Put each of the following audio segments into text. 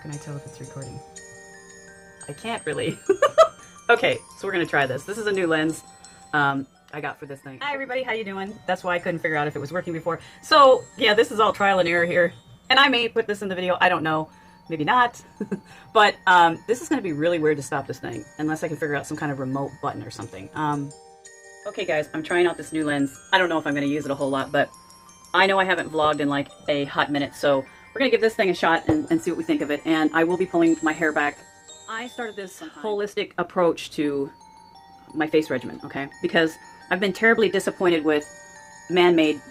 can I tell if it's recording? I can't really. Okay, so we're gonna try this. This is a new lens I got for this thing. Hi everybody, how you doing? That's why I couldn't figure out if it was working before. So yeah, this is all trial and error here. And I may put this in the video, I don't know. Maybe not. But this is gonna be really weird to stop this thing, unless I can figure out some kind of remote button or something. Okay guys, I'm trying out this new lens. I don't know if I'm gonna use it a whole lot, but I know I haven't vlogged in like a hot minute, so we're gonna give this thing a shot and see what we think of it. And I will be pulling my hair back. I started this holistic approach to my face regimen, okay? Because I've been terribly disappointed with man-made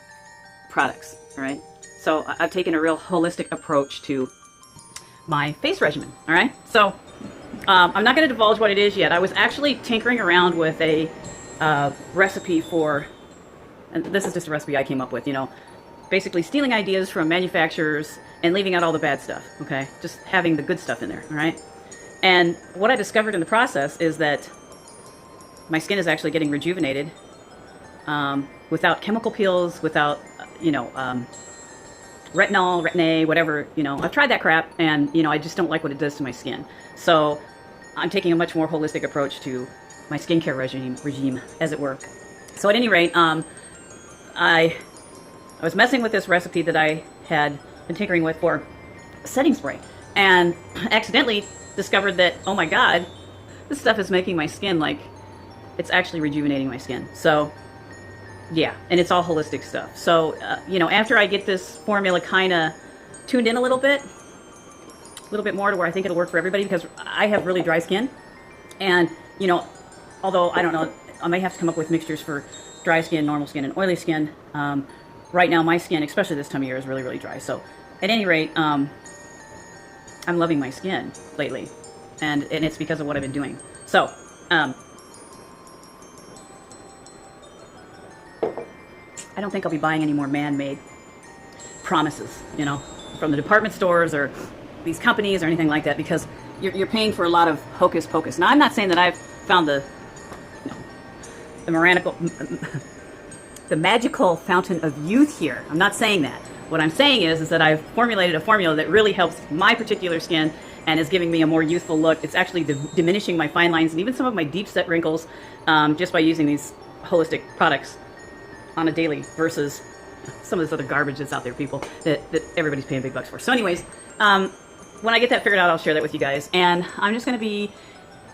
products, all right? So I've taken a real holistic approach to my face regimen, all right? So I'm not gonna divulge what it is yet. I was actually tinkering around with a recipe for, and this is just a recipe I came up with, you know, basically stealing ideas from manufacturers and leaving out all the bad stuff, okay? Just having the good stuff in there, all right? And what I discovered in the process is that my skin is actually getting rejuvenated without chemical peels, without, you know, retinol, retin-A, whatever, you know. I've tried that crap, and, you know, I just don't like what it does to my skin. So I'm taking a much more holistic approach to my skincare regime, as it were. So at any rate, I was messing with this recipe that I had been tinkering with for setting spray, and accidentally discovered that, oh my god, this stuff is making my skin, like, it's actually rejuvenating my skin. So yeah, and it's all holistic stuff. So you know, after I get this formula kind of tuned in a little bit more to where I think it'll work for everybody, because I have really dry skin, and you know, although I don't know, I may have to come up with mixtures for dry skin, normal skin, and oily skin. Right now my skin, especially this time of year, is really, really dry. So at any rate, I'm loving my skin lately, and it's because of what I've been doing. So I don't think I'll be buying any more man-made promises, you know, from the department stores or these companies or anything like that, because you're paying for a lot of hocus pocus. Now, I'm not saying that I've found the, you know, the magical fountain of youth here. I'm not saying that. What I'm saying is that I've formulated a formula that really helps my particular skin and is giving me a more youthful look. It's actually diminishing my fine lines and even some of my deep set wrinkles just by using these holistic products on a daily versus some of this other garbage that's out there, people, that everybody's paying big bucks for. So anyways, when I get that figured out, I'll share that with you guys. And I'm just going to be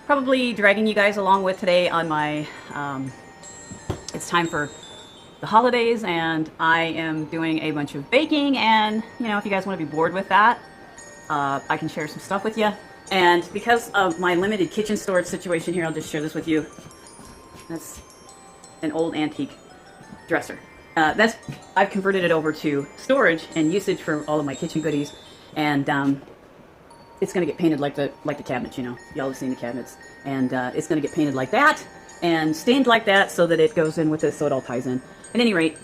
probably dragging you guys along with today on my, it's time for the holidays, and I am doing a bunch of baking, and you know, if you guys want to be bored with that, I can share some stuff with you. And because of my limited kitchen storage situation here, I'll just share this with you. That's an old antique dresser. I've converted it over to storage and usage for all of my kitchen goodies, and it's going to get painted like the cabinets, you know. Y'all have seen the cabinets, and it's going to get painted like that and stained like that so that it goes in with this, so it all ties in. At any rate,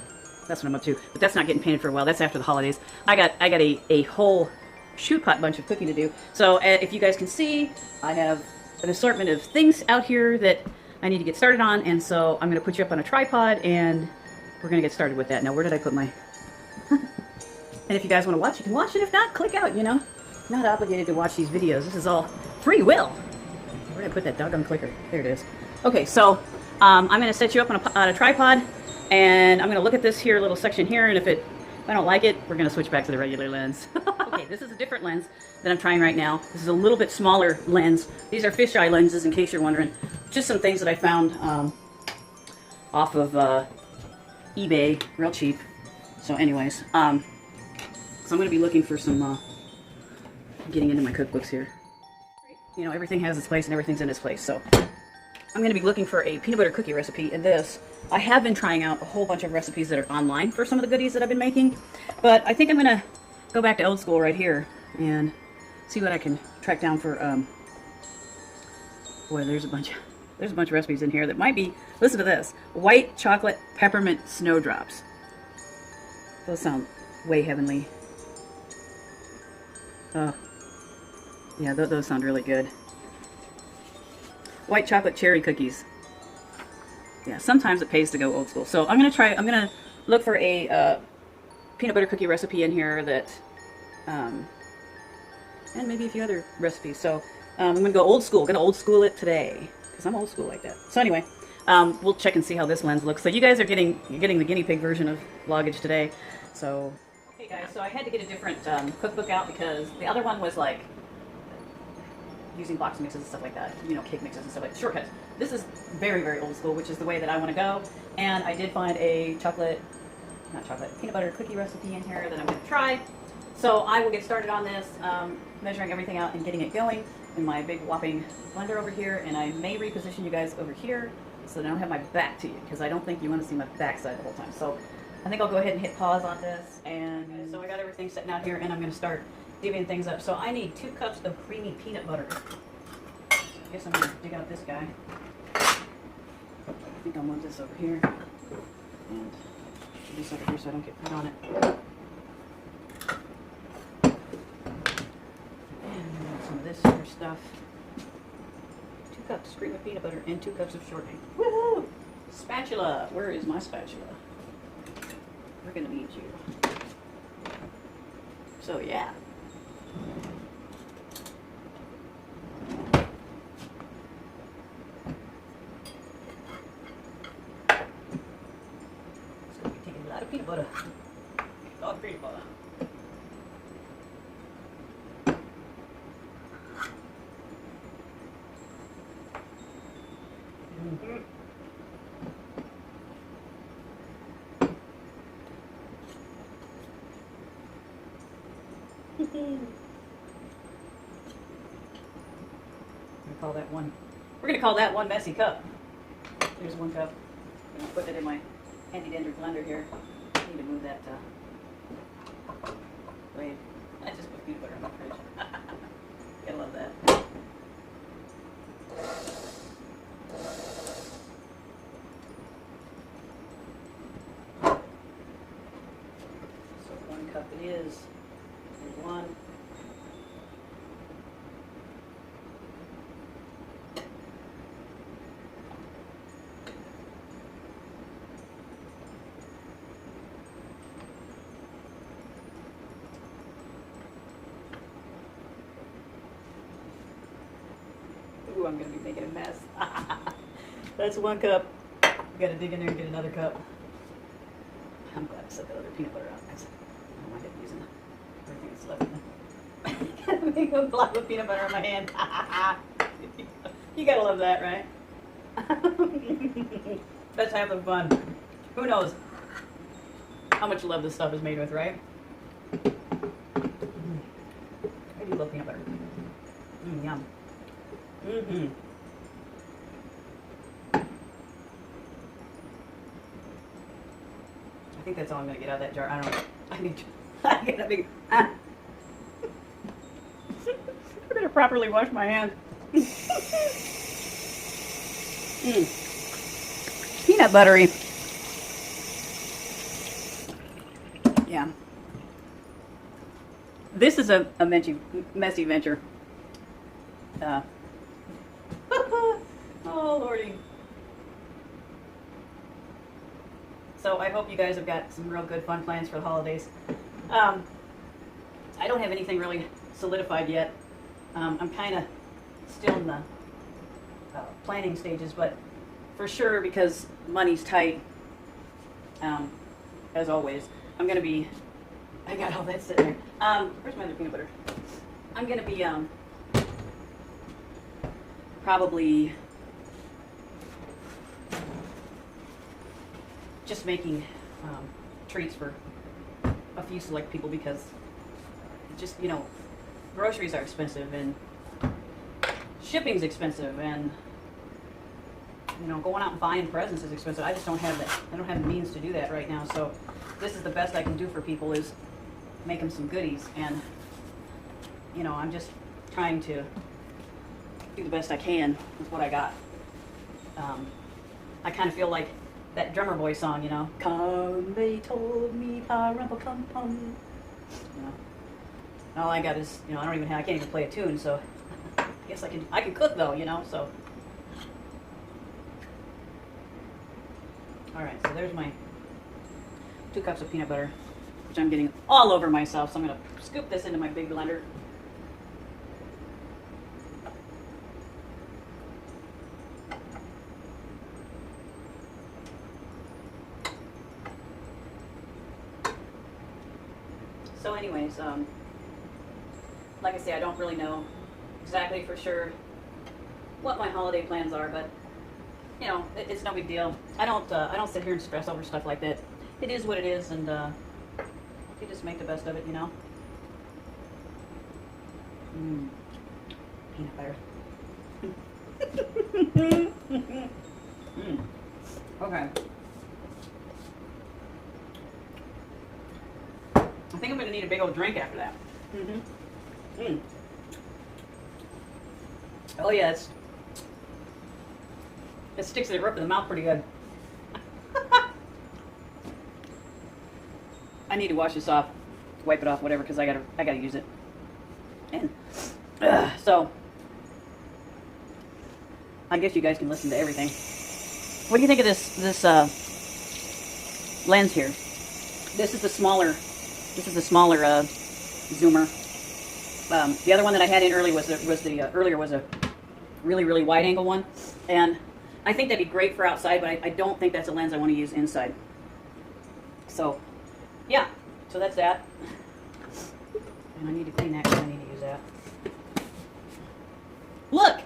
that's what I'm up to. But that's not getting painted for a while. That's after the holidays. I got a whole shoot pot bunch of cooking to do. So if you guys can see, I have an assortment of things out here that I need to get started on. And so I'm going to put you up on a tripod, and we're going to get started with that. Now, where did I put my... And if you guys want to watch, you can watch it. If not, click out, you know. You're not obligated to watch these videos. This is all free will. Where did I put that doggone clicker? There it is. Okay, so I'm going to set you up on a tripod. And I'm going to look at this here little section here, and if I don't like it, we're going to switch back to the regular lens. Okay, this is a different lens that I'm trying right now. This is a little bit smaller lens. These are fisheye lenses, in case you're wondering. Just some things that I found off of eBay, real cheap. So anyways, so I'm going to be looking for some, getting into my cookbooks here. You know, everything has its place and everything's in its place, so I'm going to be looking for a peanut butter cookie recipe in this. I have been trying out a whole bunch of recipes that are online for some of the goodies that I've been making, but I think I'm going to go back to old school right here and see what I can track down for, boy, there's a bunch of recipes in here that might be, listen to this, white chocolate peppermint snowdrops. Those sound way heavenly. Oh, yeah, those sound really good. White chocolate cherry cookies. Yeah, sometimes it pays to go old school. So I'm gonna look for a peanut butter cookie recipe in here that and maybe a few other recipes. So I'm gonna go old school. Gonna old school it today because I'm old school like that. So anyway, we'll check and see how this lens looks. So you guys are getting the guinea pig version of Volg-age today. So hey guys, so I had to get a different cookbook out because the other one was like using box mixes and stuff like that, you know, cake mixes and stuff like that, shortcuts. This is very, very old school, which is the way that I want to go. And I did find a peanut butter cookie recipe in here that I'm going to try. So I will get started on this, measuring everything out and getting it going in my big whopping blender over here. And I may reposition you guys over here so that I don't have my back to you, because I don't think you want to see my backside the whole time. So I think I'll go ahead and hit pause on this. And so I got everything setting out here, and I'm going to start divvying things up. So I need 2 cups of creamy peanut butter. I guess I'm going to dig out this guy. I think I'll move this over here. And this over here so I don't get put on it. And some of this other stuff. 2 cups of creamy peanut butter and 2 cups of shortening. Woohoo! Spatula! Where is my spatula? We're going to need you. So yeah. Peanut butter. Oh, peanut butter. Mm-hmm. We're gonna call that one messy cup. There's 1 cup. I'm gonna put it in my handy dandy blender here. I need to move that. Wait, I just put peanut butter in my fridge. Gotta love that. So 1 cup it is. There's 1. Ooh, I'm going to be making a mess. That's 1 cup. You got to dig in there and get another cup. I'm glad I set that other peanut butter out because I don't mind it using everything that's left in it. Make a block of peanut butter in my hand. You got to love that, right? That's half the fun. Who knows how much love this stuff is made with, right? I do love peanut butter. Yum. Mm-hmm. I think that's all I'm going to get out of that jar. I don't know. I get a big... I better properly wash my hands. Peanut buttery. Yeah. This is a messy venture. Oh, Lordy. So I hope you guys have got some real good fun plans for the holidays. I don't have anything really solidified yet. I'm kind of still in the planning stages, but for sure, because money's tight, as always, I'm going to be... I got all that sitting there. Where's my other peanut butter? I'm going to be probably just making treats for a few select people, because just, you know, groceries are expensive and shipping's expensive, and you know, going out and buying presents is expensive. I just don't have that. I don't have the means to do that right now. So this is the best I can do for people, is make them some goodies. And you know, I'm just trying to do the best I can with what I got. I kind of feel like that drummer boy song, you know, come they told me pa-rumpa pum pum. You know, and all I got is, you know, I can't even play a tune, so I guess I can cook though, you know, so. All right, so there's my 2 cups of peanut butter, which I'm getting all over myself, so I'm gonna scoop this into my big blender. So anyways, like I say, I don't really know exactly for sure what my holiday plans are, but you know, it's no big deal. I don't sit here and stress over stuff like that. It is what it is, and you just make the best of it, you know. Peanut butter. Okay. I think I'm gonna need a big old drink after that. Oh yeah, it sticks to the roof of the mouth pretty good. I need to wash this off, wipe it off, whatever, because I gotta use it. And so I guess you guys can listen to everything. What do you think of this lens here? This is the smaller zoomer. The other one that I had in earlier was a really wide angle one, and I think that'd be great for outside, but I don't think that's a lens I want to use inside. So yeah, so that's that. And I need to clean that because I need to use that. Look,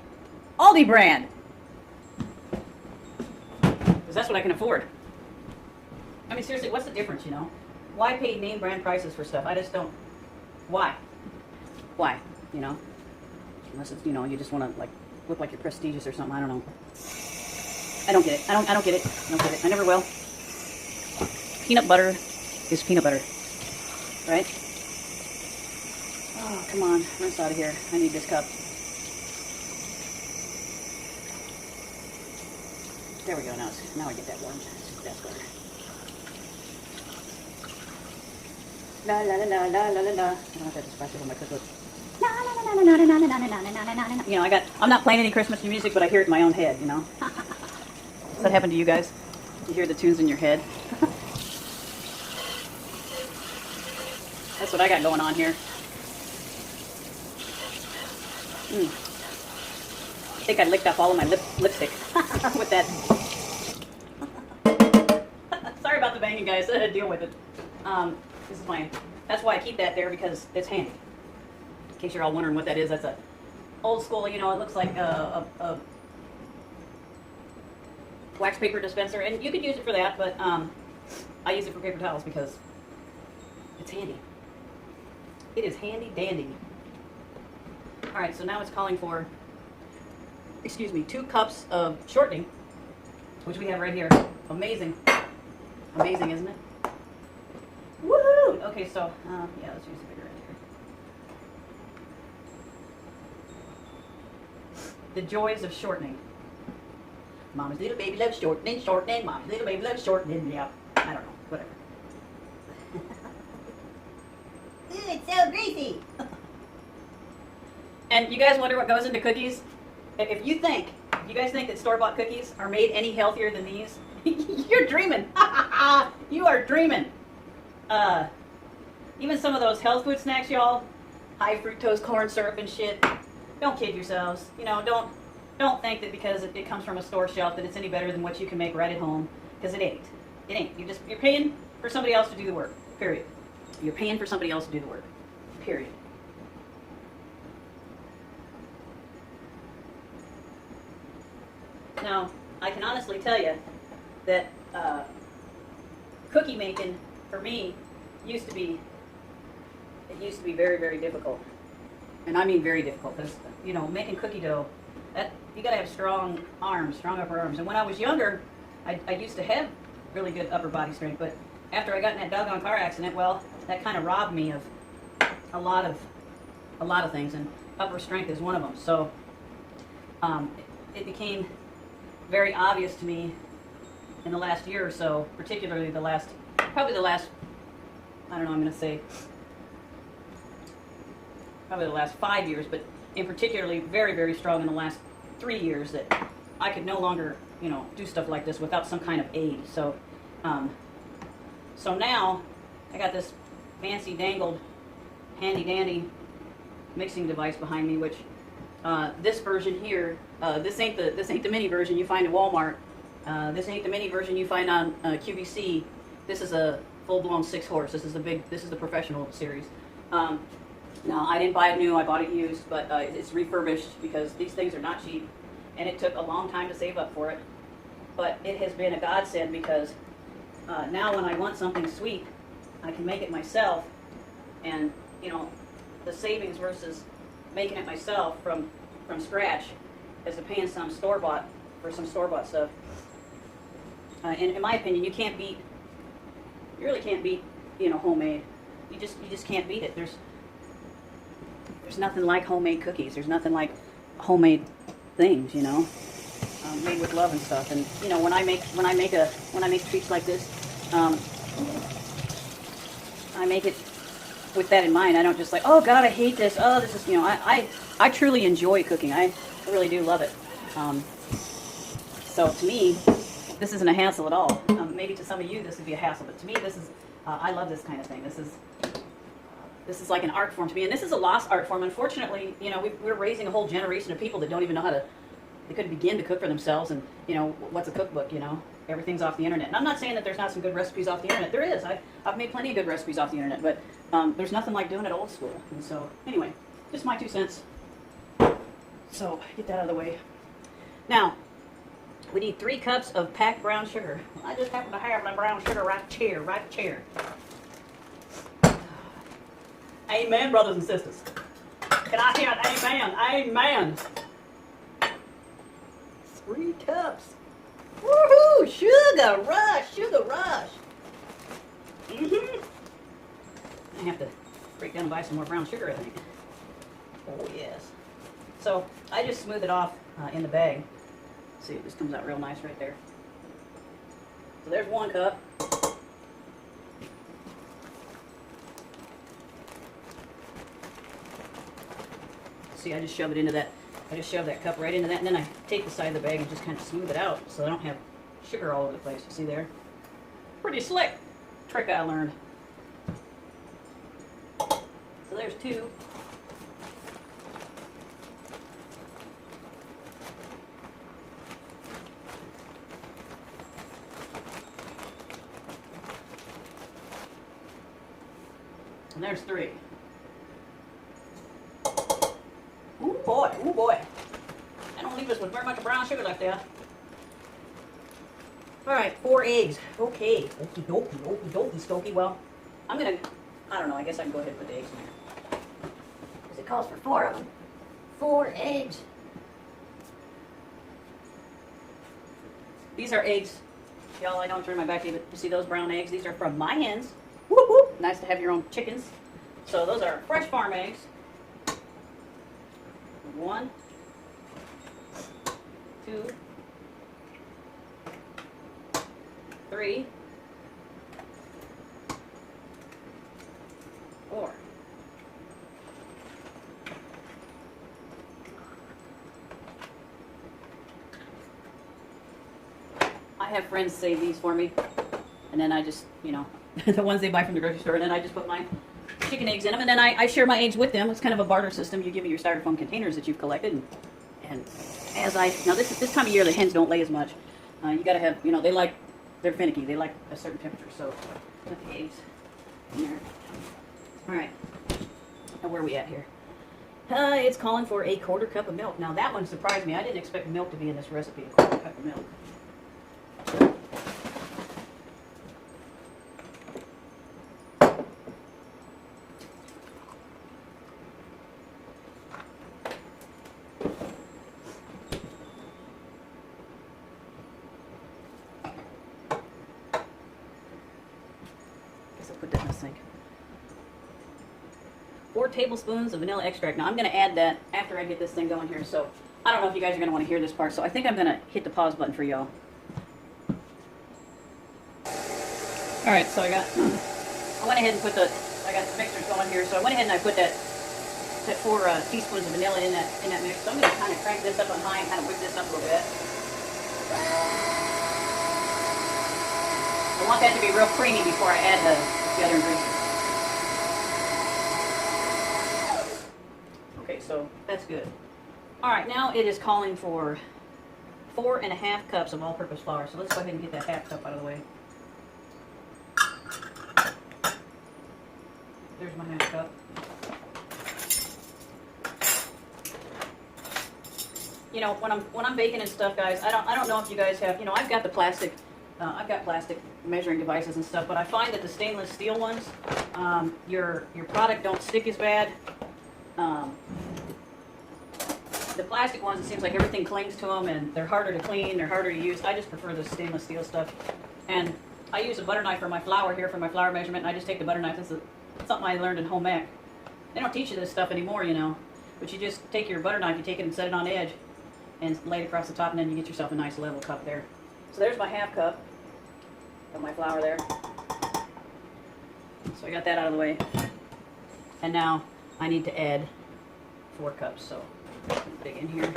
Aldi brand, because that's what I can afford. I mean, seriously, what's the difference, you know? Why pay name brand prices for stuff? I just don't. Why? You know? Unless it's, you know, you just want to like look like you're prestigious or something. I don't know. I don't get it. I don't get it. I don't get it. I never will. Peanut butter is peanut butter, right? Oh, come on, rinse out of here. I need this cup. There we go. Now I get that warmed. That's better. La la la la la la la la. I don't have to splash it on my cookbook. You know, I'm not playing any Christmas music, but I hear it in my own head, you know. Does that happen to you guys? You hear the tunes in your head? That's what I got going on here. I think I licked off all of my lipstick with that. Sorry about the banging, guys. I had to deal with it. This is mine. That's why I keep that there, because it's handy. In case you're all wondering what that is, that's a old school, you know, it looks like a wax paper dispenser, and you could use it for that, but I use it for paper towels because it's handy. It is handy dandy. All right, so now it's calling for, 2 cups of shortening, which we have right here. Amazing. Amazing, isn't it? Woohoo! Okay, so, yeah, let's use a bigger end here. The joys of shortening. Mama's little baby loves shortening. Mama's little baby loves shortening. Yeah, I don't know, whatever. Ooh, it's so greasy. And you guys wonder what goes into cookies? If you guys think that store-bought cookies are made any healthier than these, you're dreaming. You are dreaming. Even some of those health food snacks, y'all, high fructose corn syrup and shit. Don't kid yourselves. You know, don't think that because it comes from a store shelf that it's any better than what you can make right at home, because it ain't. It ain't. You're paying for somebody else to do the work. Period. You're paying for somebody else to do the work. Period. Now, I can honestly tell you that cookie making for me used to be very, very difficult. And I mean very difficult, because, you know, making cookie dough, that you gotta have strong upper arms. And when I was younger, I used to have really good upper body strength, but after I got in that doggone car accident, well, that kind of robbed me of a lot of things, and upper strength is one of them. So it became very obvious to me in the last year or so, particularly probably the last, I don't know, I'm going to say probably the last 5 years, but in particularly very, very strong in the last 3 years, that I could no longer, you know, do stuff like this without some kind of aid. So, so now I got this fancy dangled handy dandy mixing device behind me, which this version here, this ain't the mini version you find at Walmart. This ain't the mini version you find on QVC. This is a full-blown 6-horse. This is the professional series. No, I didn't buy it new. I bought it used, but it's refurbished because these things are not cheap, and it took a long time to save up for it. But it has been a godsend because now when I want something sweet, I can make it myself, and you know, the savings versus making it myself from scratch as to paying some store-bought for some store-bought stuff. In my opinion, you really can't beat, you know, homemade. You just can't beat it. There's nothing like homemade cookies. There's nothing like homemade things, you know, made with love and stuff. And you know, when I make treats like this, I make it with that in mind. I don't just like, oh God, I hate this. Oh, this is, you know, I truly enjoy cooking. I really do love it. So to me, this isn't a hassle at all. Maybe to some of you this would be a hassle, but to me this is, I love this kind of thing. This is like an art form to me, and this is a lost art form. Unfortunately, you know, we're raising a whole generation of people that don't even know how to, they couldn't begin to cook for themselves, and you know, what's a cookbook, you know? Everything's off the internet. And I'm not saying that there's not some good recipes off the internet. There is. I've made plenty of good recipes off the internet, but there's nothing like doing it old school. And so, anyway, just my 2 cents. So, get that out of the way. Now, we need 3 cups of packed brown sugar. Well, I just happen to have my brown sugar right here. Amen, brothers and sisters. Can I hear an amen? Amen. 3 cups. Woohoo! Sugar rush. I have to break down and buy some more brown sugar, I think. Oh, yes. So, I just smooth it off in the bag. See, this comes out real nice right there. So there's 1 cup. See, I just shove it into that. I just shove that cup right into that, and then I take the side of the bag and just kind of smooth it out so I don't have sugar all over the place. You see there? Pretty slick trick I learned. So there's 2. And there's 3. Ooh boy. I don't leave us with very much brown sugar left there. Alright, 4 eggs. Okay. Okie dokie. Well, I don't know, I guess I can go ahead and put the eggs in there. Because it calls for 4 of them. 4 eggs. These are eggs. Y'all, I don't turn my back to you, but you see those brown eggs? These are from my hens. Whoop whoop. Nice to have your own chickens. So those are fresh farm eggs. 1, 2, 3, 4. I have friends save these for me, and then I just, you know, the ones they buy from the grocery store, and then I just put my chicken eggs in them, and then I share my eggs with them. It's kind of a barter system. You give me your styrofoam containers that you've collected, and as now this time of year the hens don't lay as much. You gotta have, you know, they're finicky. They like a certain temperature, so put the eggs in there. All right, now where are we at here? It's calling for a 1/4 cup of milk. Now that one surprised me. I didn't expect milk to be in this recipe. 1/4 cup of milk. Put that in the sink. 4 tablespoons of vanilla extract. Now I'm going to add that after I get this thing going here, so I don't know if you guys are going to want to hear this part, so I think I'm going to hit the pause button for y'all. Alright, so I went ahead and I got the mixers going here, so I went ahead and I put that 4 teaspoons of vanilla in that mix. So I'm going to kind of crank this up on high and kind of whip this up a little bit. I want that to be real creamy before I add the other ingredients. Okay, so that's good. Alright, now it is calling for 4½ cups of all-purpose flour. So let's go ahead and get that 1/2 cup out of the way. There's my half cup. You know, when I'm baking and stuff, guys, I don't know if you guys have, you know, I've got plastic measuring devices and stuff, but I find that the stainless steel ones, your product don't stick as bad. The plastic ones, it seems like everything clings to them, and they're harder to clean, they're harder to use. I just prefer the stainless steel stuff. And I use a butter knife for my flour here, for my flour measurement, and I just take the butter knife. This is something I learned in home ec. They don't teach you this stuff anymore, you know. But you just take your butter knife, you take it and set it on edge, and lay it across the top, and then you get yourself a nice level cup there. So there's my half cup of my flour there. So I got that out of the way. And now I need to add 4 cups, so dig in here.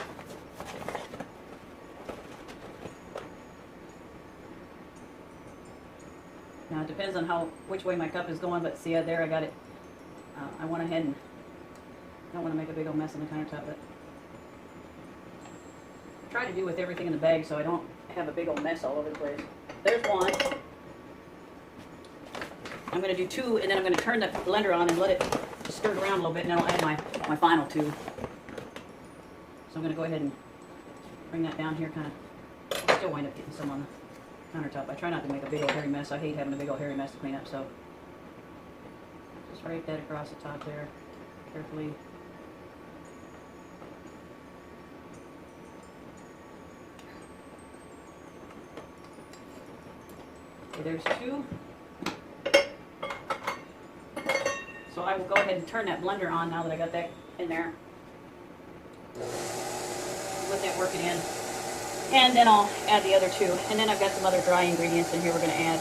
Now it depends on which way my cup is going, but see there I got it. I went ahead and don't want to make a big old mess on the countertop, but I try to do with everything in the bag so I don't have a big old mess all over the place. There's 1. I'm going to do 2, and then I'm going to turn the blender on and let it just stir it around a little bit, and then I'll add my final 2. So I'm going to go ahead and bring that down here, kind of. I'll still wind up getting some on the countertop. I try not to make a big old hairy mess. I hate having a big old hairy mess to clean up, so just rake that across the top there, carefully. Okay, there's 2. So I will go ahead and turn that blender on now that I got that in there. Let that work it in. And then I'll add the other 2. And then I've got some other dry ingredients in here. We're going to add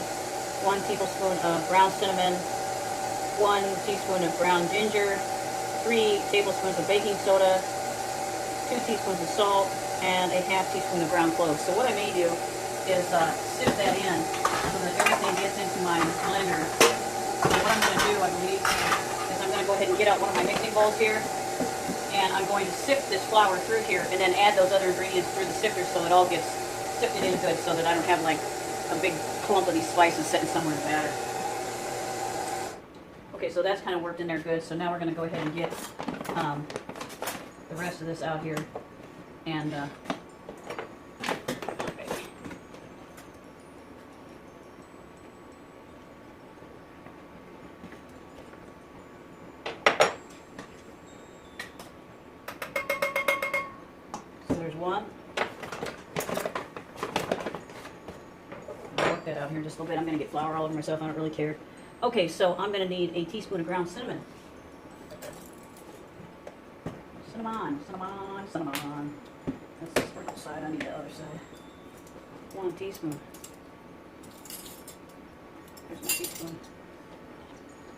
1 tablespoon of ground cinnamon, 1 teaspoon of ground ginger, 3 tablespoons of baking soda, 2 teaspoons of salt, and a ½ teaspoon of ground cloves. So what I may do is sift that in so that everything gets into my blender. And what I'm going to do, I believe, is I'm going to go ahead and get out one of my mixing bowls here, and I'm going to sift this flour through here and then add those other ingredients through the sifter so it all gets sifted in good so that I don't have like a big clump of these spices sitting somewhere in the batter. Okay, so that's kind of worked in there good. So now we're going to go ahead and get the rest of this out here. And there's 1. I'll work that out here in just a little bit. I'm going to get flour all over myself. I don't really care. Okay, so I'm going to need a teaspoon of ground cinnamon. Cinnamon, cinnamon, cinnamon. That's the sprinkle side. I need the other side. 1 teaspoon. There's my teaspoon.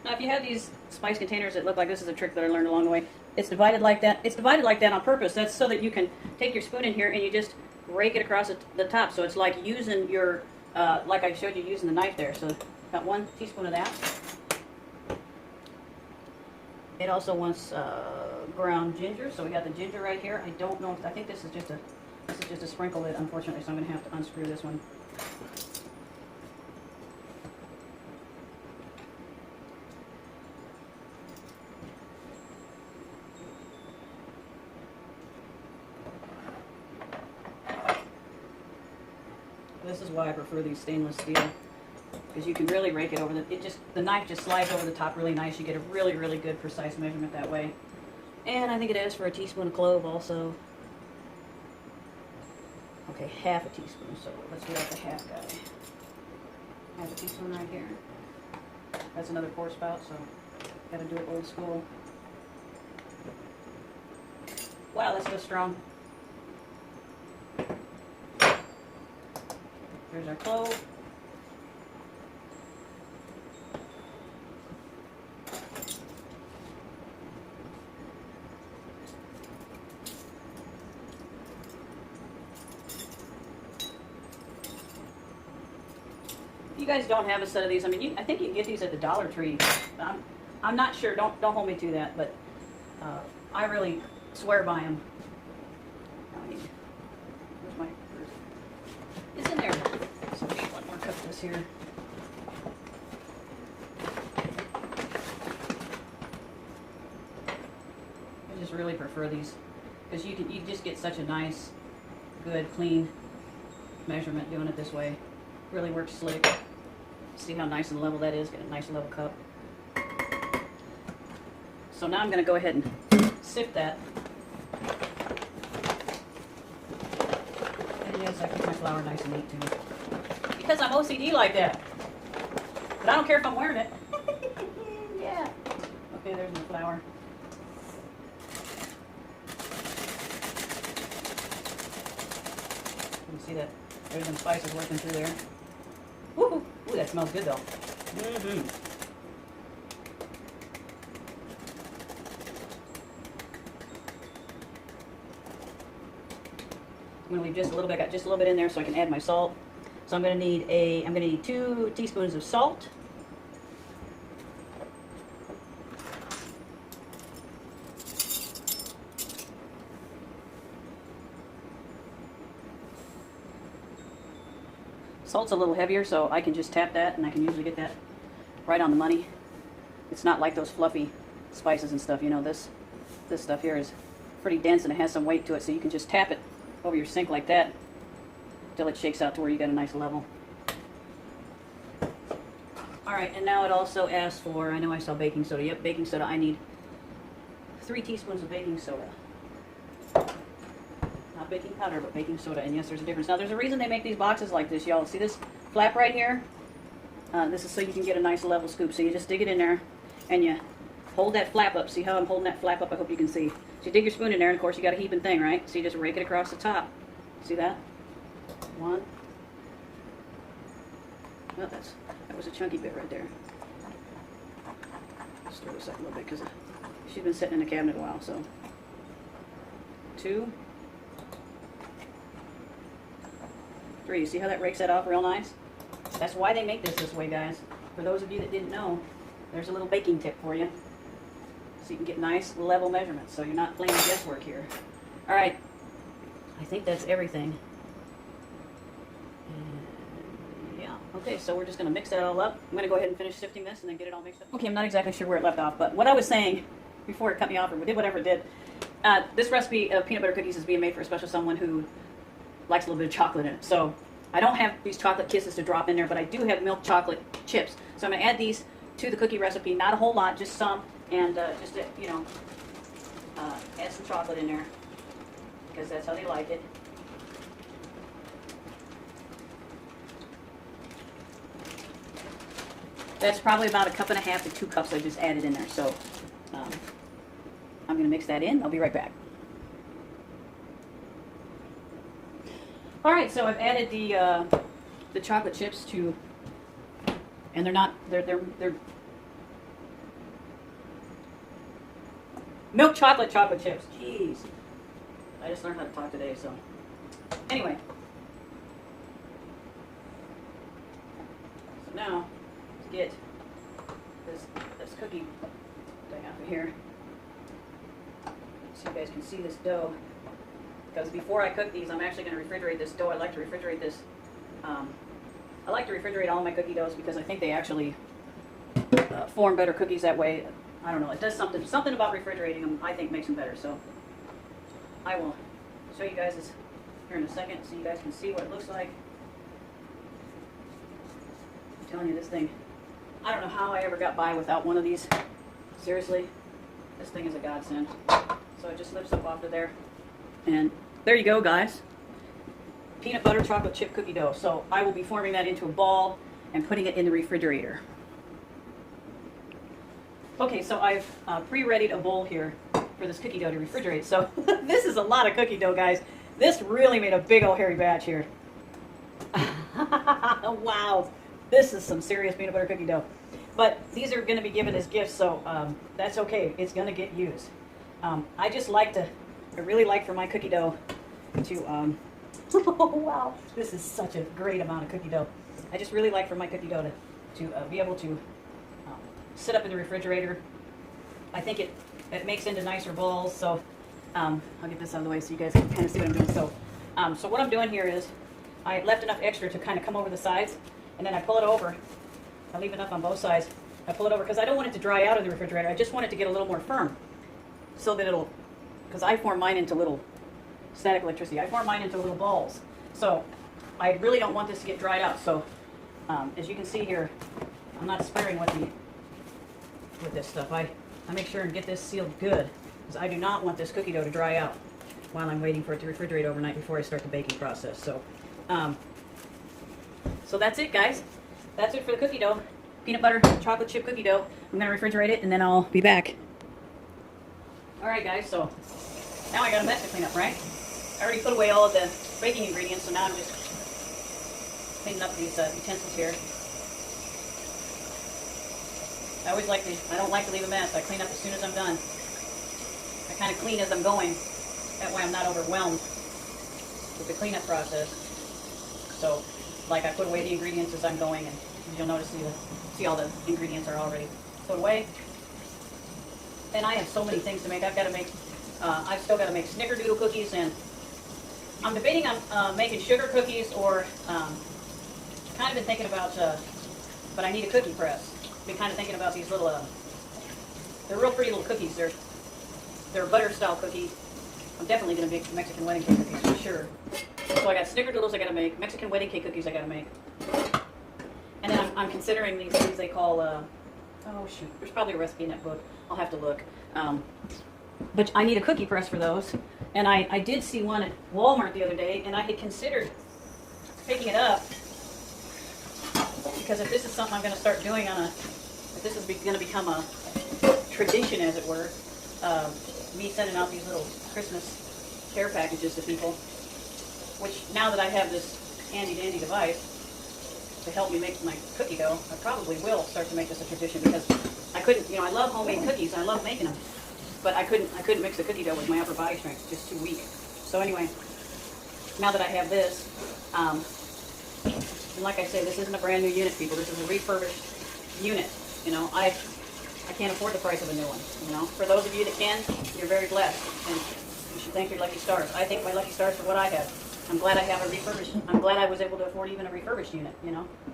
Now, if you have these spice containers that look like this, is a trick that I learned along the way. It's divided like that. It's divided like that on purpose. That's so that you can take your spoon in here and you just rake it across the top. So it's like using your, like I showed you using the knife there. So got 1 teaspoon of that. It also wants ground ginger. So we got the ginger right here. I don't know if, I think this is just a sprinkle lid, unfortunately. So I'm going to have to unscrew this one. This is why I prefer these stainless steel, because you can really rake it over the knife just slides over the top really nice. You get a really, really good precise measurement that way. And I think it asks for a teaspoon of clove also. Okay, ½ a teaspoon, so let's get out the half guy. ½ a teaspoon right here. That's another pour spout, so gotta do it old school. Wow, that's so strong. There's our clove. If you guys don't have a set of these, I mean, I think you can get these at the Dollar Tree. I'm not sure. Don't hold me to that, but I really swear by them. Where's my? It's in there. So we need 1 more cup of this here. really prefer these because you just get such a nice, good, clean measurement doing it this way. Really works slick. See how nice and level that is? Get a nice level cup. So now I'm going to go ahead and sift that. And yes, I keep my flour nice and neat too. Because I'm OCD like that. But I don't care if I'm wearing it. Yeah. Okay, there's my flour. You can see that there's some spices working through there. Woohoo! Ooh, that smells good though. Mm-hmm. I'm going to leave just a little bit. I got just a little bit in there so I can add my salt. So I'm going to need 2 teaspoons of salt. Salt's a little heavier, so I can just tap that, and I can usually get that right on the money. It's not like those fluffy spices and stuff. You know, this stuff here is pretty dense and it has some weight to it, so you can just tap it over your sink like that until it shakes out to where you got a nice level. Alright, and now it also asks for, I know I saw baking soda. Yep, baking soda. I need 3 teaspoons of baking soda. Not baking powder, but baking soda. And yes, there's a difference. Now, there's a reason they make these boxes like this, y'all. See this flap right here? This is so you can get a nice level scoop. So you just dig it in there, and you hold that flap up. See how I'm holding that flap up? I hope you can see. So you dig your spoon in there, and of course you got a heaping thing, right? So you just rake it across the top. See that? 1. Well, that was a chunky bit right there. Stir this up a little bit because she's been sitting in the cabinet a while. So 2, 3. You see how that rakes that off real nice? That's why they make this way, guys. For those of you that didn't know, there's a little baking tip for you. So you can get nice level measurements, so you're not playing guesswork here. All right, I think that's everything. Yeah, okay, so we're just gonna mix that all up. I'm gonna go ahead and finish sifting this and then get it all mixed up. Okay, I'm not exactly sure where it left off, but what I was saying before it cut me off or did whatever it did, this recipe of peanut butter cookies is being made for especially someone who likes a little bit of chocolate in it. So I don't have these chocolate kisses to drop in there, but I do have milk chocolate chips. So I'm gonna add these to the cookie recipe, not a whole lot, just some. And just to, you know, add some chocolate in there because that's how they like it. That's probably about 1.5 cups to 2 cups I just added in there. So I'm going to mix that in. I'll be right back. All right, so I've added the chocolate chips to, and they're milk chocolate chips. Jeez. I just learned how to talk today, so. Anyway. So now, let's get this cookie thing out of here. So you guys can see this dough. Because before I cook these, I'm actually going to refrigerate this dough. I like to refrigerate this. I like to refrigerate all my cookie doughs because I think they actually form better cookies that way. I don't know, it does something about refrigerating them, I think makes them better. So I will show you guys this here in a second so you guys can see what it looks like. I'm telling you, this thing, I don't know how I ever got by without one of these. Seriously, this thing is a godsend. So it just lifts up off of there. And there you go, guys. Peanut butter chocolate chip cookie dough. So I will be forming that into a ball and putting it in the refrigerator. Okay, so I've pre-readied a bowl here for this cookie dough to refrigerate. So this is a lot of cookie dough, guys. This really made a big old hairy batch here. Wow, this is some serious peanut butter cookie dough. But these are going to be given as gifts, so that's okay. It's going to get used. I really like for my cookie dough to, oh wow, this is such a great amount of cookie dough. I just really like for my cookie dough to be able to sit up in the refrigerator. I think it makes into nicer balls. So I'll get this out of the way so you guys can kind of see what I'm doing. So, so what I'm doing here is I left enough extra to kind of come over the sides, and then I pull it over. I leave enough on both sides. I pull it over because I don't want it to dry out of the refrigerator. I just want it to get a little more firm so that it'll because I form mine into little static electricity. I form mine into little balls. So I really don't want this to get dried out. So as you can see here, I'm not sparing with this stuff. I make sure and get this sealed good, because I do not want this cookie dough to dry out while I'm waiting for it to refrigerate overnight before I start the baking process. So, so that's it, guys. That's it for the cookie dough. Peanut butter chocolate chip cookie dough. I'm gonna refrigerate it and then I'll be back. All right, guys. So now I got a mess to clean up, right? I already put away all of the baking ingredients, so now I'm just cleaning up these utensils here. I don't like to leave a mess. I clean up as soon as I'm done. I kind of clean as I'm going. That way I'm not overwhelmed with the cleanup process. So, like, I put away the ingredients as I'm going, and you'll notice see all the ingredients are already put away. And I have so many things to make. I've still got to make snickerdoodle cookies, and I'm debating on making sugar cookies, or kind of been thinking about, but I need a cookie press. Been kind of thinking about these little, they're real pretty little cookies. They're butter style cookies. I'm definitely going to make Mexican wedding cake cookies for sure. So I got snickerdoodles I got to make, Mexican wedding cake cookies I got to make. And then I'm considering these things they call, oh shoot, there's probably a recipe in that book. I'll have to look. But I need a cookie press for those. And I did see one at Walmart the other day, and I had considered picking it up, because if this is something I'm going to start doing if this is going to become a tradition, as it were, me sending out these little Christmas care packages to people, which now that I have this handy-dandy device to help me make my cookie dough, I probably will start to make this a tradition, because I couldn't, I love homemade cookies, I love making them, but I couldn't mix the cookie dough with my upper body strength. It's just too weak. So anyway, now that I have this, and like I say, this isn't a brand new unit, people. This is a refurbished unit. I can't afford the price of a new one. For those of you that can, you're very blessed, and you should thank your lucky stars. I thank my lucky stars for what I have. I'm glad I have a refurbished. I'm glad I was able to afford even a refurbished unit.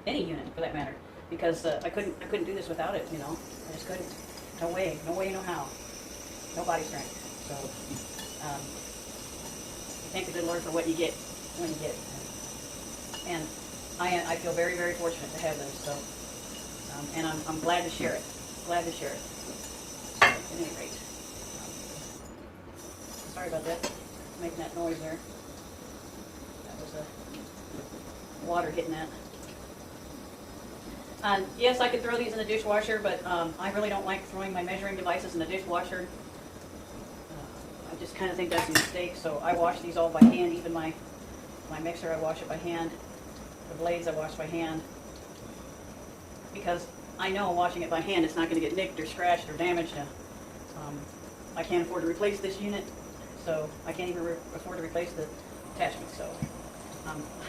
Any unit for that matter, because I couldn't do this without it. I just couldn't. No way, no how. No body strength. So thank the good Lord for what you get when you get it. And I feel very, very fortunate to have those. So, and I'm glad to share it. Glad to share it. So, at any rate, sorry about that. Making that noise there. That was water hitting that. And yes, I could throw these in the dishwasher, but I really don't like throwing my measuring devices in the dishwasher. I just kind of think that's a mistake. So I wash these all by hand. Even my mixer, I wash it by hand. The blades I wash by hand, because I know washing it by hand it's not going to get nicked or scratched or damaged. I can't afford to replace this unit, so I can't even afford to replace the attachment. So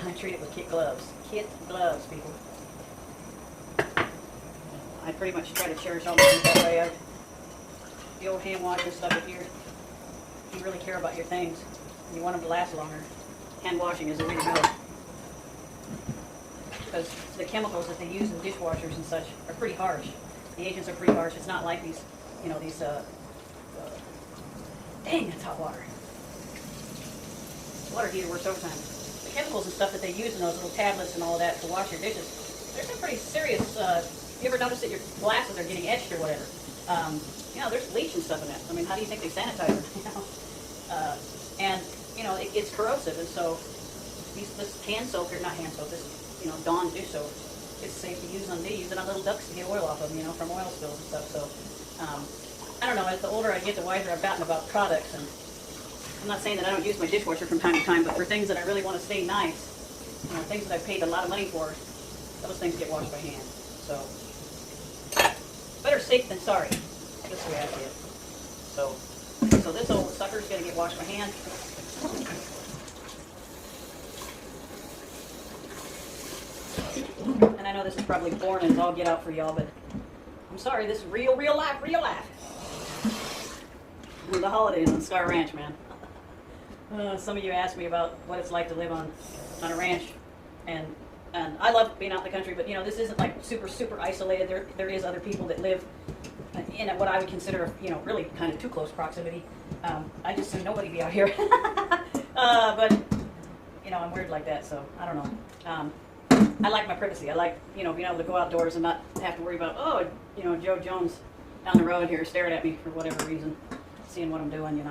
I treat it with kit gloves. Kit gloves, people. I pretty much try to cherish all my things that way. The old hand wash and stuff. If you really care about your things and you want them to last longer, hand washing is the way to go. Because the chemicals that they use in dishwashers and such are pretty harsh. The agents are pretty harsh. It's not like these, dang, that's hot water. Water heater works overtime. The chemicals and stuff that they use in those little tablets and all of that to wash your dishes, there's some pretty serious, you ever notice that your glasses are getting etched or whatever? There's bleach and stuff in it. I mean, how do you think they sanitize them? And, it's corrosive, and so this hand soap, or not hand soap, this Dawn dish soap, it's safe to use on these, and on little ducks to get oil off of them, from oil spills and stuff. So, I don't know, as the older I get, the wiser I've gotten about products, and I'm not saying that I don't use my dishwasher from time to time, but for things that I really want to stay nice, things that I've paid a lot of money for, those things get washed by hand. So, better safe than sorry. That's the way I see it. So this old sucker's going to get washed by hand. And I know this is probably boring as all get out for y'all, but I'm sorry, this is real life. The holidays on Scar Ranch, man. Some of you asked me about what it's like to live on a ranch, and I love being out in the country, but this isn't like super isolated. There is other people that live in what I would consider, really kind of too close proximity. I just assume nobody be out here. But, I'm weird like that, so I don't know. I like my privacy. I like, being able to go outdoors and not have to worry about, Joe Jones down the road here staring at me for whatever reason, seeing what I'm doing,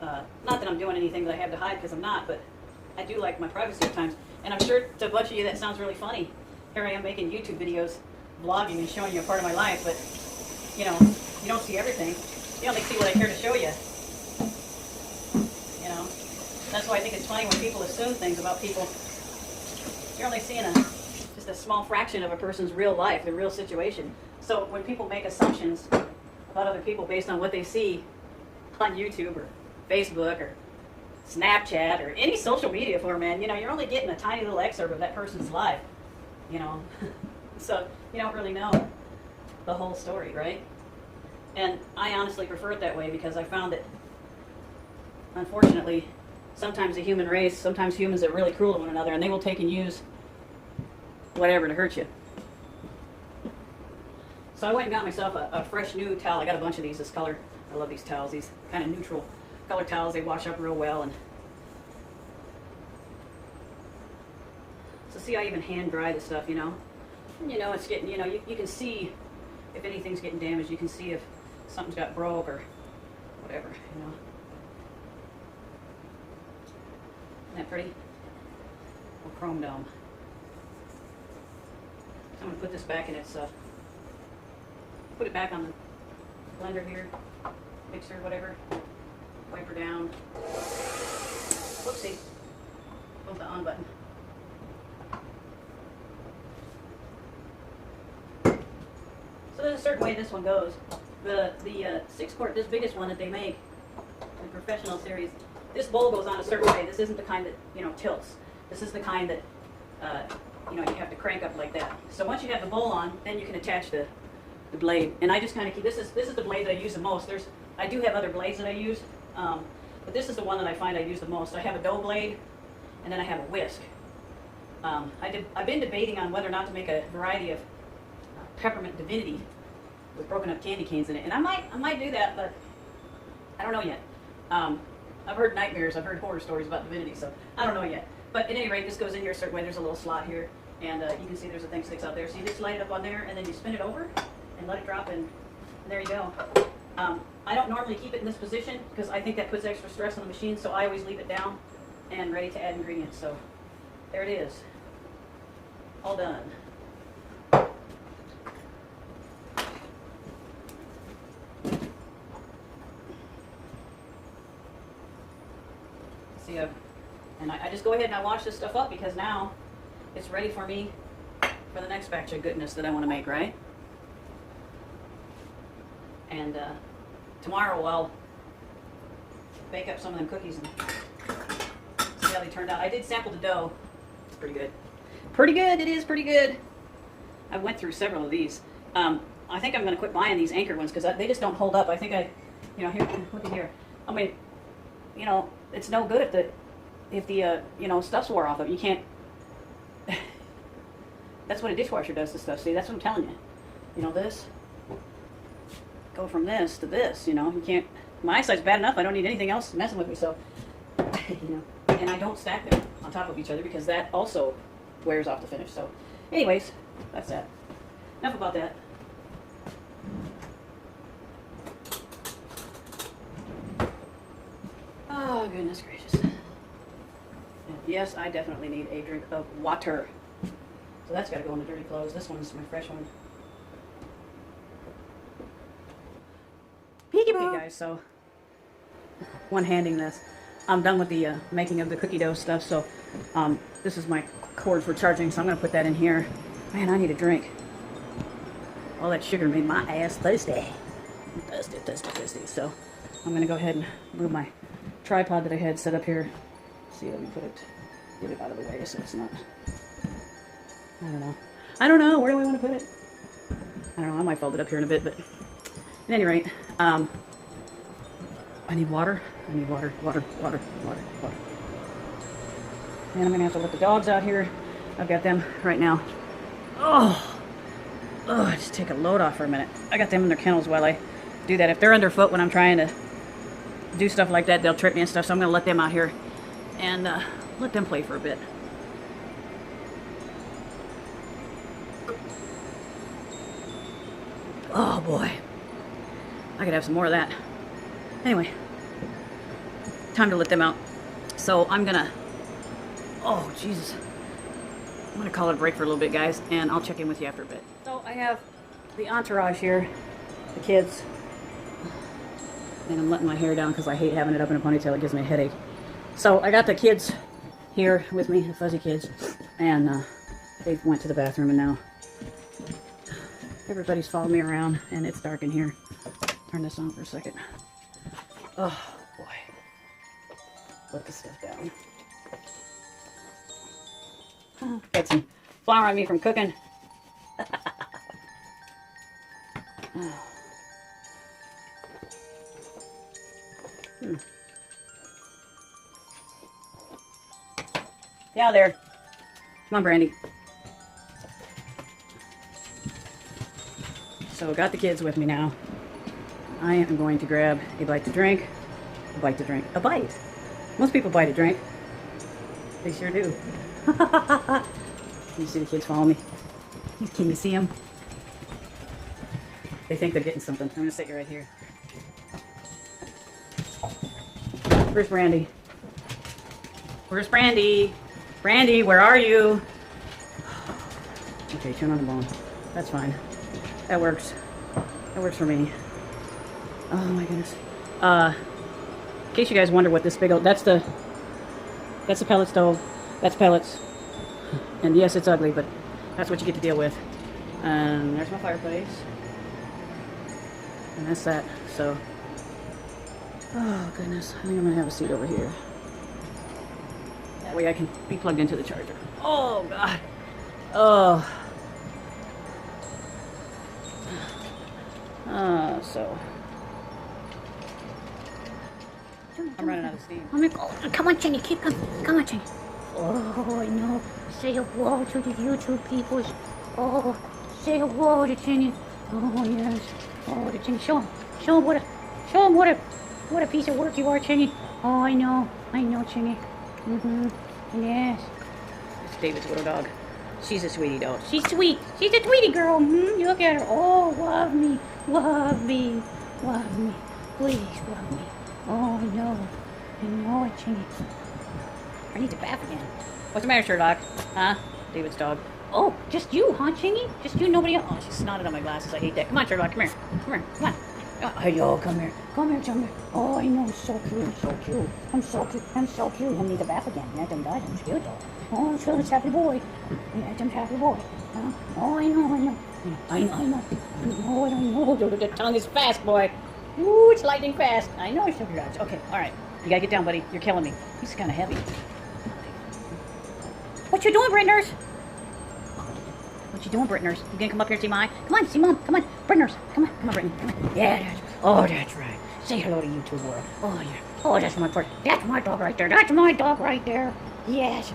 Not that I'm doing anything that I have to hide, because I'm not, but I do like my privacy at times. And I'm sure to a bunch of you that sounds really funny. Here I am making YouTube videos, vlogging and showing you a part of my life, but, you don't see everything. You only see what I care to show you. That's why I think it's funny when people assume things about people. You're only seeing just a small fraction of a person's real life, their real situation. So when people make assumptions about other people based on what they see on YouTube or Facebook or Snapchat or any social media format, you're only getting a tiny little excerpt of that person's life, So you don't really know the whole story, right? And I honestly prefer it that way, because I found that, unfortunately, sometimes the human race, sometimes humans are really cruel to one another, and they will take and use whatever to hurt you. So I went and got myself a fresh new towel. I got a bunch of these, this color. I love these towels, these kind of neutral color towels. They wash up real well. And so see, I even hand dry the stuff, And it's getting, you can see if anything's getting damaged. You can see if something's got broke or whatever, Isn't that pretty? Little chrome dome. I'm going to put this back in its, put it back on the blender here, mixer, whatever. Wipe her down. Whoopsie. Hold the on button. So there's a certain way this one goes. The 6-quart, this biggest one that they make, the professional series, this bowl goes on a certain way. This isn't the kind that, tilts. This is the kind that, you have to crank up like that. So once you have the bowl on, then you can attach the blade. And I just kind of keep, this is the blade that I use the most. I do have other blades that I use, but this is the one that I find I use the most. I have a dough blade, and then I have a whisk. I've been debating on whether or not to make a variety of peppermint divinity with broken up candy canes in it, and I might do that, but I don't know yet. I've heard nightmares, I've heard horror stories about divinity, so I don't know yet. But at any rate, this goes in here a certain way. There's a little slot here, and you can see there's a thing sticks out there. So you just light it up on there, and then you spin it over, and let it drop, and there you go. I don't normally keep it in this position, because I think that puts extra stress on the machine, so I always leave it down and ready to add ingredients. So there it is, all done. And I just go ahead and I wash this stuff up, because now it's ready for me for the next batch of goodness that I want to make, right? And tomorrow I'll bake up some of them cookies and see how they turned out. I did sample the dough. It's pretty good. Pretty good, it is pretty good. I went through several of these. I think I'm going to quit buying these anchored ones, because they just don't hold up. I think here, look at here. I mean, it's no good if the stuff's wore off of it. You can't. That's what a dishwasher does to stuff. See, that's what I'm telling you. This. Go from this to this. You can't. My eyesight's bad enough. I don't need anything else messing with me. So, and I don't stack them on top of each other, because that also wears off the finish. So, anyways, that's that. Enough about that. Oh, goodness gracious. Yes, I definitely need a drink of water. So that's got to go in the dirty clothes. This one's my fresh one. Okay, guys, so one-handing this. I'm done with the making of the cookie dough stuff, so this is my cord for charging, so I'm going to put that in here. Man, I need a drink. All that sugar made my ass thirsty. Thirsty. So I'm going to go ahead and move my tripod that I had set up here. See, let me get it out of the way so it's not, I don't know, where do I want to put it? I don't know, I might fold it up here in a bit, but at any rate, I need water. Water. And I'm going to have to let the dogs out here. I've got them right now. Oh, just take a load off for a minute. I got them in their kennels while I do that. If they're underfoot when I'm trying to do stuff like that, they'll trip me and stuff. So I'm going to let them out here and let them play for a bit. Oh boy, I could have some more of that. Anyway, time to let them out. So I'm gonna, oh Jesus, I'm gonna call it a break for a little bit, guys, and I'll check in with you after a bit. So I have the entourage here, the kids, and I'm letting my hair down because I hate having it up in a ponytail. It gives me a headache. So I got the kids here with me, the fuzzy kids, and they went to the bathroom, and now everybody's following me around, and it's dark in here. Turn this on for a second. Oh boy. Put this stuff down. Got some flour on me from cooking. Yeah, there. Come on, Brandy. So I got the kids with me now. I am going to grab a bite to drink, a bite to drink, a bite. Most people bite a drink. They sure do. Can you see the kids follow me? Can you see them? They think they're getting something. I'm going to sit you right here. Where's Brandy? Where's Brandy? Brandy, where are you? Okay, turn on the bone. That's fine. That works. That works for me. Oh my goodness. In case you guys wonder what this big old, that's the pellet stove. That's pellets. And yes, it's ugly, but that's what you get to deal with. And there's my fireplace. And that's that. So, oh goodness. I think I'm gonna have a seat over here. That way I can be plugged into the charger. Oh God. Oh. So I'm running out of steam. Come on, Jenny, keep coming. Come on, Jenny. Oh, no. Say hello to the YouTube peoples. Oh, say hello to Jenny. Oh, yes. Oh, to Jenny. Show him what a piece of work you are, Jenny. Oh, I know, Jenny. Yes. It's David's little dog. She's a sweetie dog. She's sweet. She's a sweetie girl. You look at her. Oh, love me. Love me. Love me. Please love me. Oh, I know it, Jenny. I need to bath again. What's the matter, Sherlock? Huh? David's dog. Oh, just you, huh, Jenny? Just you, nobody else. Oh, she snotted on my glasses. I hate that. Come on, Sherlock. Come here. Come here. Come on. Hey, yo, come here. Come here, Jenny. Oh, I know. So cute. I'm so cute. I'm so cute. I need to bath again. That them guys. I'm scared, though. Oh, I'm sure it's happy boy. Yeah, I'm happy boy. Huh? Oh, I know. I know. The tongue is fast, boy. Ooh, it's lightning fast. I know, Sugar Dogs. Okay, all right. You gotta get down, buddy. You're killing me. He's kind of heavy. What you doing, Brittners? What you doing, Brittners? You gonna come up here and see Mom? Come on, see Mom. Come on, Brittners. Come on, Brittany. Come on. Yeah, that's right. Say hello to YouTube world. Oh, yeah. Oh, that's my first. That's my dog right there. That's my dog right there. Yes.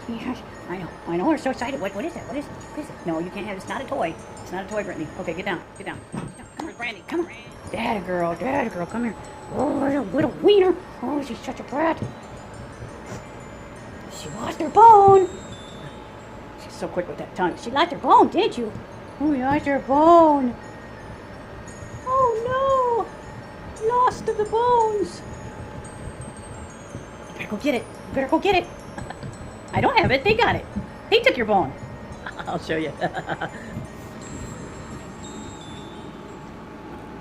Yes. I know. We're so excited. What is that? What is it? No, you can't have it. It's not a toy. It's not a toy, Brittany. Okay, get down. Come on, Brandy. Come on. Daddy girl, come here. Oh, little wiener. Oh, she's such a brat. She lost her bone. She's so quick with that tongue. She lost her bone, did you? Oh, you lost her bone. Oh, no. Lost of the bones. You better go get it. I don't have it. They got it. They took your bone. I'll show you.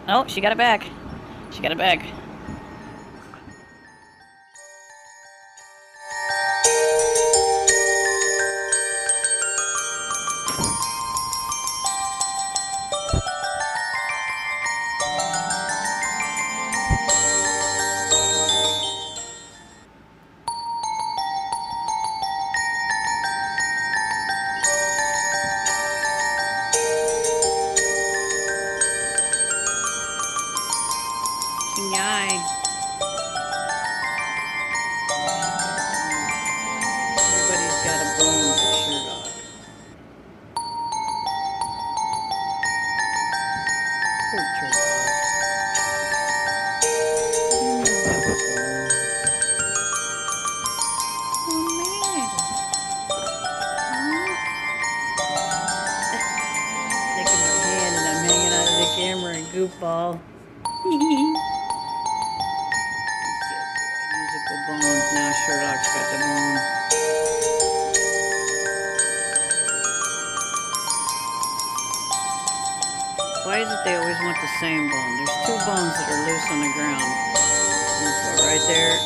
Oh, she got it back. hurt your dog. Oh, man. Taking my hand and I'm hanging out of the camera and goofball. Musical bones. Now Sherlock's got the bone. Why is it they always want the same bone? There's two bones that are loose on the ground. Right there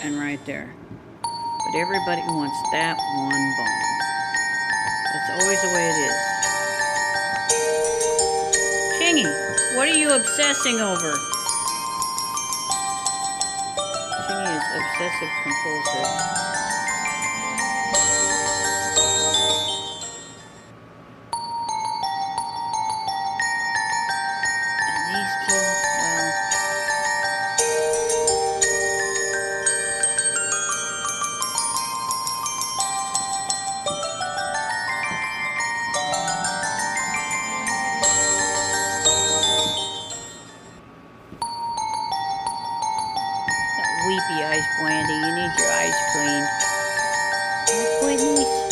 and right there. But everybody wants that one bone. That's always the way it is. Chingy, what are you obsessing over? Chingy is obsessive compulsive. Weepy eyes, Brandy. You need your eyes cleaned. That's what he